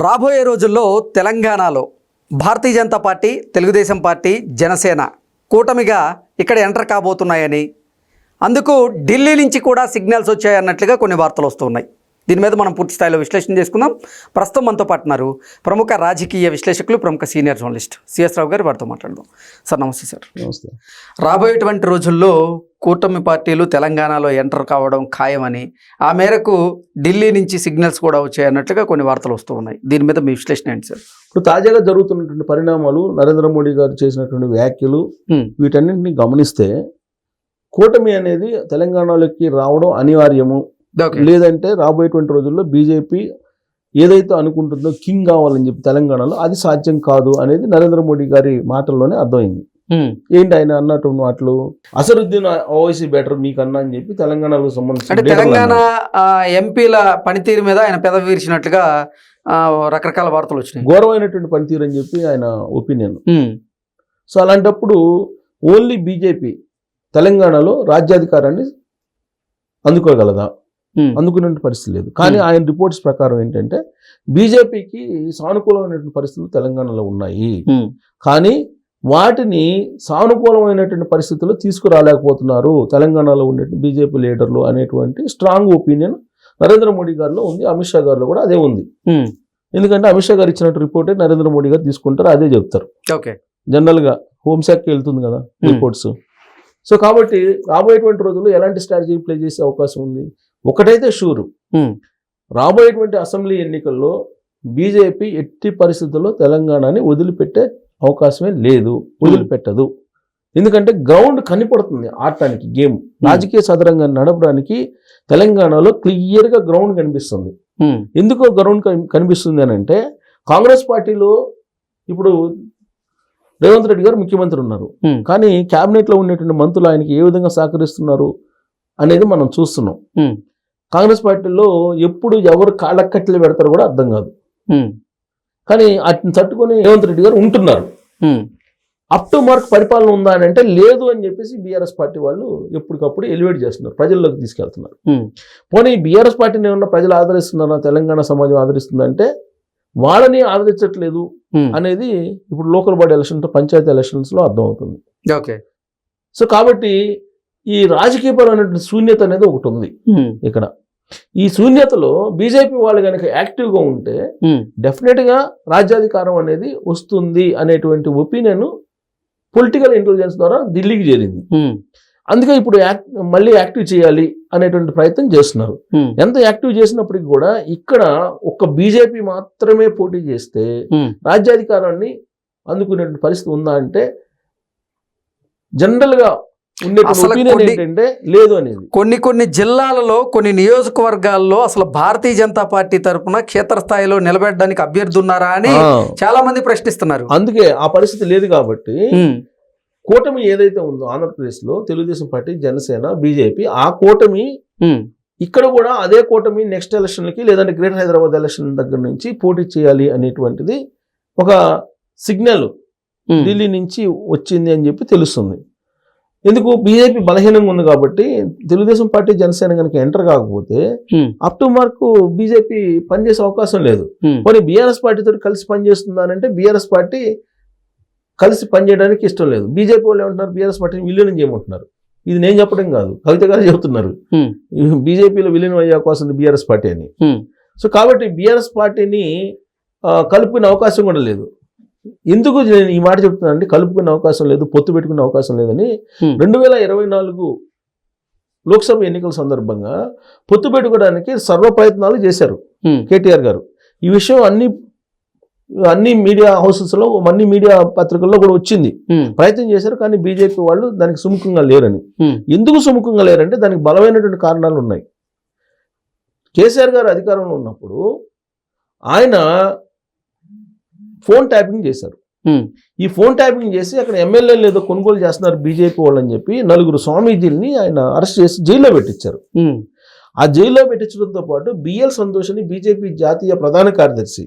రాబోయే రోజుల్లో తెలంగాణలో భారతీయ జనతా పార్టీ, తెలుగుదేశం పార్టీ, జనసేన కూటమిగా ఇక్కడ ఎంటర్ కాబోతున్నాయని, అందుకు ఢిల్లీ నుంచి కూడా సిగ్నల్స్ వచ్చాయన్నట్లుగా కొన్ని వార్తలు వస్తున్నాయి. దీని మీద మనం పూర్తి స్థాయిలో విశ్లేషణ చేసుకుందాం. ప్రస్తుతం మనతో పాటు ఉన్నారు ప్రముఖ రాజకీయ విశ్లేషకులు, ప్రముఖ సీనియర్ జర్నలిస్ట్ సిఎస్ రావు గారు. వారితో మాట్లాడదాం. సార్ నమస్తే. సార్ నమస్తే. రాబోయేటువంటి రోజుల్లో కూటమి పార్టీలు తెలంగాణలో ఎంటర్ కావడం ఖాయమని, ఆ మేరకు ఢిల్లీ నుంచి సిగ్నల్స్ కూడా వచ్చాయన్నట్లుగా కొన్ని వార్తలు వస్తూ ఉన్నాయి. దీని మీద మీ విశ్లేషణ ఏంటి సార్? ఇప్పుడు తాజాగా జరుగుతున్నటువంటి పరిణామాలు, నరేంద్ర మోడీ గారు చేసినటువంటి వ్యాఖ్యలు, వీటన్నింటినీ గమనిస్తే కూటమి అనేది తెలంగాణలోకి రావడం అనివార్యము. లేదంటే రాబోయేటువంటి రోజుల్లో బీజేపీ ఏదైతే అనుకుంటుందో కింగ్ కావాలని చెప్పి తెలంగాణలో, అది సాధ్యం కాదు అనేది నరేంద్ర మోడీ గారి మాటల్లోనే అర్థమైంది. ఏంటి ఆయన అన్నటువంటి మాటలు? అసరుద్దీన్ ఓవైసీ బెటర్ మీకన్నా అని చెప్పి తెలంగాణకు సంబంధించి తెలంగాణ ఎంపీల పనితీరు మీద ఆయన పెదవి విరిచినట్లుగా రకరకాల వార్తలు వచ్చినాయి. ఘోరమైనటువంటి పనితీరు అని చెప్పి ఆయన ఒపీనియన్. సో అలాంటప్పుడు ఓన్లీ బీజేపీ తెలంగాణలో రాజ్యాధికారాన్ని అందుకోగలదా? అందుకునే పరిస్థితి లేదు. కానీ ఆయన రిపోర్ట్స్ ప్రకారం ఏంటంటే బీజేపీకి సానుకూలమైనటువంటి పరిస్థితులు తెలంగాణలో ఉన్నాయి, కానీ వాటిని సానుకూలమైనటువంటి పరిస్థితుల్లో తీసుకురాలేకపోతున్నారు తెలంగాణలో ఉండే బీజేపీ లీడర్లు అనేటువంటి స్ట్రాంగ్ ఒపీనియన్ నరేంద్ర మోడీ గారిలో ఉంది. అమిత్ షా గారిలో కూడా అదే ఉంది. ఎందుకంటే అమిత్ షా గారు ఇచ్చినట్టు రిపోర్టే నరేంద్ర మోడీ గారు తీసుకుంటారు, అదే చెప్తారు. జనరల్గా హోంశాఖకి వెళ్తుంది కదా రిపోర్ట్స్. సో కాబట్టి రాబోయేటువంటి రోజుల్లో ఎలాంటి స్ట్రాటజీ ప్లే చేసే అవకాశం ఉంది? ఒకటైతే షూరు, రాబోయేటువంటి అసెంబ్లీ ఎన్నికల్లో బీజేపీ ఎట్టి పరిస్థితుల్లో తెలంగాణని వదిలిపెట్టే అవకాశమే లేదు, వదిలిపెట్టదు. ఎందుకంటే గ్రౌండ్ కనిపడుతుంది ఆడటానికి, గేమ్ రాజకీయ సదరంగాన్ని నడపడానికి తెలంగాణలో క్లియర్గా గ్రౌండ్ కనిపిస్తుంది. ఎందుకో గ్రౌండ్ కనిపిస్తుంది అని అంటే, కాంగ్రెస్ పార్టీలో ఇప్పుడు రేవంత్ రెడ్డి గారు ముఖ్యమంత్రి ఉన్నారు, కానీ క్యాబినెట్లో ఉండేటువంటి మంత్రులు ఆయనకి ఏ విధంగా సహకరిస్తున్నారు అనేది మనం చూస్తున్నాం. కాంగ్రెస్ పార్టీలో ఎప్పుడు ఎవరు కాళ్ళకట్టెలు పెడతారో కూడా అర్థం కాదు, కానీ వాటిని తట్టుకొని రేవంత్ రెడ్డి గారు ఉంటున్నారు. అప్ టు మార్క్ పరిపాలన ఉందా అని అంటే లేదు అని చెప్పేసి బీఆర్ఎస్ పార్టీ వాళ్ళు ఎప్పటికప్పుడు ఎలివేట్ చేస్తున్నారు, ప్రజల్లోకి తీసుకెళ్తున్నారు. పోనీ బీఆర్ఎస్ పార్టీని ఏమన్నా ప్రజలు ఆదరిస్తున్నారా, తెలంగాణ సమాజం ఆదరిస్తుందంటే వాళ్ళని ఆదరించట్లేదు అనేది ఇప్పుడు local body election, panchayat elections లో అర్థమవుతుంది. సో కాబట్టి ఈ రాజకీయపరమైనటువంటి శూన్యత అనేది ఒకటి ఉంది ఇక్కడ. ఈ శూన్యతలో బీజేపీ వాళ్ళు కనుక యాక్టివ్గా ఉంటే డెఫినెట్ గా రాజ్యాధికారం అనేది వస్తుంది అనేటువంటి ఒపీనియన్ పొలిటికల్ ఇంటెలిజెన్స్ ద్వారా ఢిల్లీకి చేరింది. అందుకే ఇప్పుడు మళ్ళీ యాక్టివ్ చేయాలి అనేటువంటి ప్రయత్నం చేస్తున్నారు. ఎంత యాక్టివ్ చేసినప్పటికీ కూడా ఇక్కడ ఒక్క బీజేపీ మాత్రమే పోటీ చేస్తే రాజ్యాధికారాన్ని అందుకునేటువంటి పరిస్థితి ఉందా అంటే జనరల్ గా ఏంటంటే లేదు అనేది. కొన్ని జిల్లాలలో, కొన్ని నియోజకవర్గాల్లో అసలు భారతీయ జనతా పార్టీ తరఫున క్షేత్రస్థాయిలో నిలబెట్టడానికి అభ్యర్థి ఉన్నారా అని చాలా మంది ప్రశ్నిస్తున్నారు. అందుకే ఆ పరిస్థితి లేదు కాబట్టి కూటమి ఏదైతే ఉందో ఆంధ్రప్రదేశ్ లో తెలుగుదేశం పార్టీ, జనసేన, బీజేపీ, ఆ కూటమి ఇక్కడ కూడా అదే కూటమి నెక్స్ట్ ఎలక్షన్లకి లేదంటే గ్రేటర్ హైదరాబాద్ ఎలక్షన్ దగ్గర నుంచి పోటీ చేయాలి అనేటువంటిది ఒక సిగ్నల్ ఢిల్లీ నుంచి వచ్చింది అని చెప్పి తెలుస్తుంది. ఎందుకు? బీజేపీ బలహీనంగా ఉంది కాబట్టి తెలుగుదేశం పార్టీ, జనసేన కనుక ఎంటర్ కాకపోతే అప్ టు మార్క్ బీజేపీ పనిచేసే అవకాశం లేదు. పోనీ బీఆర్ఎస్ పార్టీతో కలిసి పనిచేస్తుందానంటే బీఆర్ఎస్ పార్టీ కలిసి పనిచేయడానికి ఇష్టం లేదు. బీజేపీ వాళ్ళు ఏమంటున్నారు, బీఆర్ఎస్ పార్టీని విలీనం చేయమంటున్నారు. ఇది నేను చెప్పడం కాదు, కవిత గారు చెబుతున్నారు. బీజేపీలో విలీనం అయ్యే అవకాశం ఉంది బీఆర్ఎస్ పార్టీ అని. సో కాబట్టి బీఆర్ఎస్ పార్టీని కలుపుకునే అవకాశం కూడా లేదు. ఎందుకు నేను ఈ మాట చెప్తున్నాను అంటే, కలుపుకునే అవకాశం లేదు, పొత్తు పెట్టుకునే అవకాశం లేదని 2024 లోక్సభ ఎన్నికల సందర్భంగా పొత్తు పెట్టుకోవడానికి సర్వ ప్రయత్నాలు చేశారు కేటీఆర్ గారు. ఈ విషయం అన్ని మీడియా హౌసెస్ లో, అన్ని మీడియా పత్రికల్లో కూడా వచ్చింది. ప్రయత్నం చేశారు, కానీ బీజేపీ వాళ్ళు దానికి సుముఖంగా లేరని. ఎందుకు సుముఖంగా లేరంటే దానికి బలమైనటువంటి కారణాలు ఉన్నాయి. కేసీఆర్ గారు అధికారంలో ఉన్నప్పుడు ఆయన ఫోన్ ట్యాపింగ్ చేశారు. ఈ ఫోన్ ట్యాపింగ్ చేసి అక్కడ ఎమ్మెల్యేలు ఏదో కొనుగోలు చేస్తున్నారు బీజేపీ వాళ్ళు అని చెప్పి 4 స్వామీజీల్ని ఆయన అరెస్ట్ చేసి జైల్లో పెట్టించారు. ఆ జైల్లో పెట్టించడంతో పాటు బిఎల్ సంతోష్ని, బీజేపీ జాతీయ ప్రధాన కార్యదర్శి,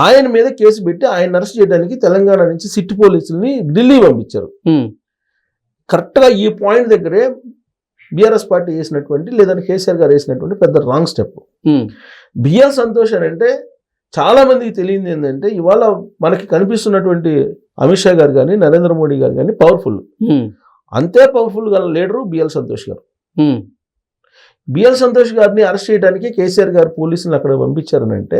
ఆయన మీద కేసు పెట్టి ఆయన అరెస్ట్ చేయడానికి తెలంగాణ నుంచి సిట్ పోలీసుల్ని ఢిల్లీ పంపించారు. కరెక్ట్గా ఈ పాయింట్ దగ్గరే బీఆర్ఎస్ పార్టీ వేసినటువంటి, లేదంటే కేసీఆర్ గారు వేసినటువంటి పెద్ద రాంగ్ స్టెప్. బిఎల్ సంతోష్ అని అంటే చాలా మందికి తెలియంది ఏంటంటే ఇవాళ మనకి కనిపిస్తున్నటువంటి అమిత్ షా గారు కానీ నరేంద్ర మోడీ గారు కానీ పవర్ఫుల్. అంతే పవర్ఫుల్ గల లీడరు బిఎల్ సంతోష్ గారు. బిఎల్ సంతోష్ గారిని అరెస్ట్ చేయడానికి కేసీఆర్ గారు పోలీసులను అక్కడ పంపించారనంటే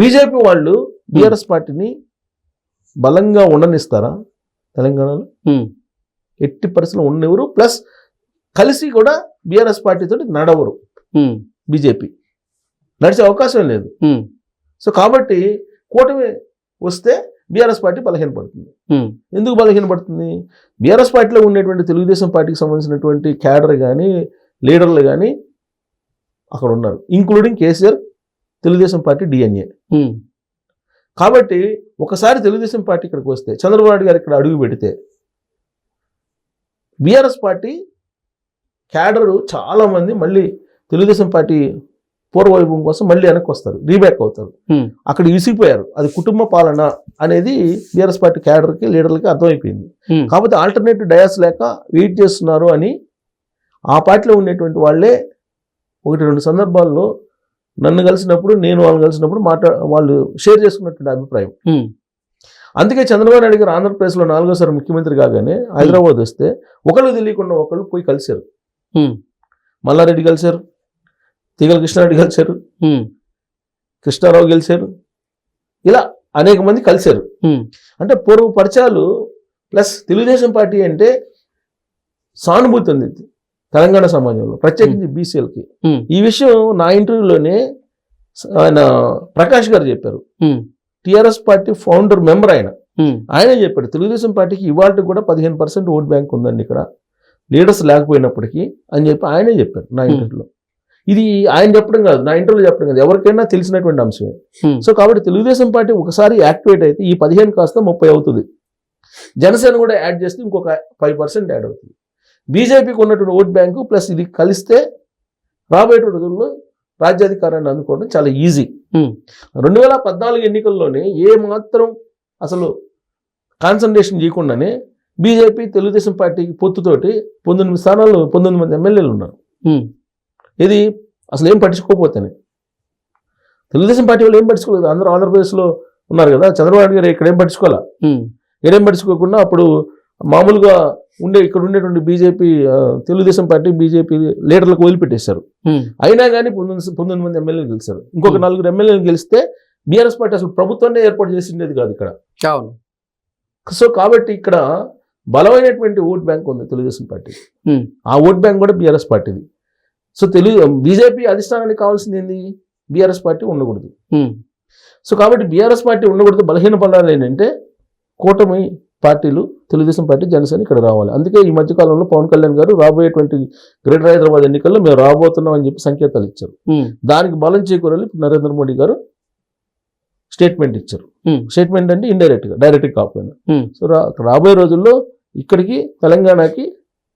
బీజేపీ వాళ్ళు బీఆర్ఎస్ పార్టీని బలంగా ఉండనిస్తారా తెలంగాణలో? ఎట్టి పరిస్థితులు ఉండెవరు. ప్లస్ కలిసి కూడా బీఆర్ఎస్ పార్టీతో నడవరు. బీజేపీ నడిచే అవకాశం లేదు. సో కాబట్టి కూటమి వస్తే బీఆర్ఎస్ పార్టీ బలహీనపడుతుంది. ఎందుకు బలహీనపడుతుంది? బీఆర్ఎస్ పార్టీలో ఉండేటువంటి తెలుగుదేశం పార్టీకి సంబంధించినటువంటి క్యాడర్ కానీ లీడర్లు కానీ అక్కడ ఉన్నారు, including KCR Telugu Desam party DNA. కాబట్టి ఒకసారి తెలుగుదేశం పార్టీ ఇక్కడికి వస్తే చంద్రబాబు నాయుడు గారు ఇక్కడ అడుగు పెడితే బీఆర్ఎస్ పార్టీ క్యాడరు చాలామంది మళ్ళీ తెలుగుదేశం పార్టీ పూర్వవైభవం కోసం మళ్ళీ వెనక్కి వస్తారు, రీబ్యాక్ అవుతారు. అక్కడ విసిగిపోయారు. అది కుటుంబ పాలన అనేది బీఆర్ఎస్ పార్టీ క్యాడర్కి లీడర్లకి అర్థమైపోయింది. కాకపోతే ఆల్టర్నేటివ్ డయాస్ లేక వెయిట్ చేస్తున్నారు అని ఆ పార్టీలో ఉండేటువంటి వాళ్ళే 1-2 సందర్భాల్లో నన్ను కలిసినప్పుడు నేను వాళ్ళని కలిసినప్పుడు వాళ్ళు షేర్ చేసుకున్నటువంటి అభిప్రాయం. అందుకే చంద్రబాబు నాయుడు గారు ఆంధ్రప్రదేశ్లో 4వ ముఖ్యమంత్రి కాగానే హైదరాబాద్ వస్తే ఒకళ్ళు తెలియకుండా ఒకళ్ళు పోయి కలిశారు. మల్లారెడ్డి కలిశారు, తీగల కృష్ణారెడ్డి కలిశారు, కృష్ణారావు గెలిచారు, ఇలా అనేక మంది కలిశారు. అంటే పూర్వ పరిచయాలు ప్లస్ తెలుగుదేశం పార్టీ అంటే సానుభూతి ఉంది తెలంగాణ సమాజంలో, ప్రత్యేకించి బీసీలకి. ఈ విషయం నా ఇంటర్వ్యూలోనే ఆయన ప్రకాష్ గారు చెప్పారు. టిఆర్ఎస్ పార్టీ ఫౌండర్ మెంబర్ ఆయనే చెప్పాడు తెలుగుదేశం పార్టీకి ఇవాళ కూడా 15% ఓట్ బ్యాంక్ ఉందండి ఇక్కడ లీడర్స్ లేకపోయినప్పటికీ అని చెప్పి ఆయనే చెప్పారు నా ఇంటర్వ్యూలో. ఇది ఆయన చెప్పడం కాదు, నా ఇంటర్వ్యూలో చెప్పడం కాదు, ఎవరికైనా తెలిసినటువంటి అంశమే. సో కాబట్టి తెలుగుదేశం పార్టీ ఒకసారి యాక్టివేట్ అయితే ఈ 15 కాస్త 30 అవుతుంది. జనసేన కూడా యాడ్ చేస్తే ఇంకొక 5% యాడ్ అవుతుంది. బీజేపీకి ఉన్నటువంటి ఓట్ బ్యాంకు ప్లస్ ఇది కలిస్తే రాబోయే రోజుల్లో రాజ్యాధికారాన్ని అందుకోవడం చాలా ఈజీ. 2014 ఎన్నికల్లోనే ఏ మాత్రం అసలు కాన్సన్ట్రేషన్ చేయకుండానే బీజేపీ తెలుగుదేశం పార్టీకి పొత్తుతోటి 19 స్థానాలు 19 మంది ఎమ్మెల్యేలు ఉన్నారు. ఇది అసలు ఏం పట్టించుకోకపోతేనే తెలుగుదేశం పార్టీ వాళ్ళు ఏం పట్టించుకోలేదు. అందరూ ఆంధ్రప్రదేశ్లో ఉన్నారు కదా, చంద్రబాబు నాయుడు గారు ఇక్కడ ఏం పట్టించుకోవాలా, ఏం పట్టించుకోకుండా అప్పుడు మామూలుగా ఇక్కడ ఉండేటువంటి బీజేపీ తెలుగుదేశం పార్టీ బీజేపీ లీడర్లకు వదిలిపెట్టేశారు. అయినా కానీ 19 మంది ఎమ్మెల్యేలు గెలిచారు. ఇంకొక 4 ఎమ్మెల్యేలు గెలిస్తే బీఆర్ఎస్ పార్టీ అసలు ప్రభుత్వాన్ని ఏర్పాటు చేసిండేది కాదు ఇక్కడ. సో కాబట్టి ఇక్కడ బలమైనటువంటి ఓట్ బ్యాంక్ ఉంది తెలుగుదేశం పార్టీ. ఆ ఓట్ బ్యాంక్ కూడా బీఆర్ఎస్ పార్టీది. సో బీజేపీ అధిష్టానానికి కావాల్సింది ఏంది? బీఆర్ఎస్ పార్టీ ఉండకూడదు. సో కాబట్టి బీఆర్ఎస్ పార్టీ ఉండకూడదు. బలహీన పడాలి ఏంటంటే కూటమి పార్టీలు తెలుగుదేశం పార్టీ జనసేన ఇక్కడ రావాలి. అందుకే ఈ మధ్యకాలంలో పవన్ కళ్యాణ్ గారు రాబోయేటువంటి గ్రేటర్ హైదరాబాద్ ఎన్నికల్లో మేము రాబోతున్నాం అని చెప్పి సంకేతాలు ఇచ్చారు. దానికి బలం చేకూరాలి నరేంద్ర మోడీ గారు స్టేట్మెంట్ ఇచ్చారు. స్టేట్మెంట్ అంటే ఇండైరెక్ట్గా, డైరెక్ట్గా కాకపోయినా. సో రాబోయే రోజుల్లో ఇక్కడికి తెలంగాణకి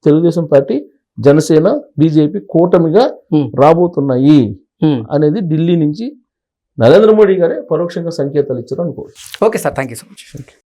తెలుగుదేశం పార్టీ జనసేన బీజేపీ కూటమిగా రాబోతున్నాయి అనేది ఢిల్లీ నుంచి నరేంద్ర మోడీ గారే పరోక్షంగా సంకేతాలు ఇచ్చారు అనుకోవచ్చు. Okay sir, thank you so much.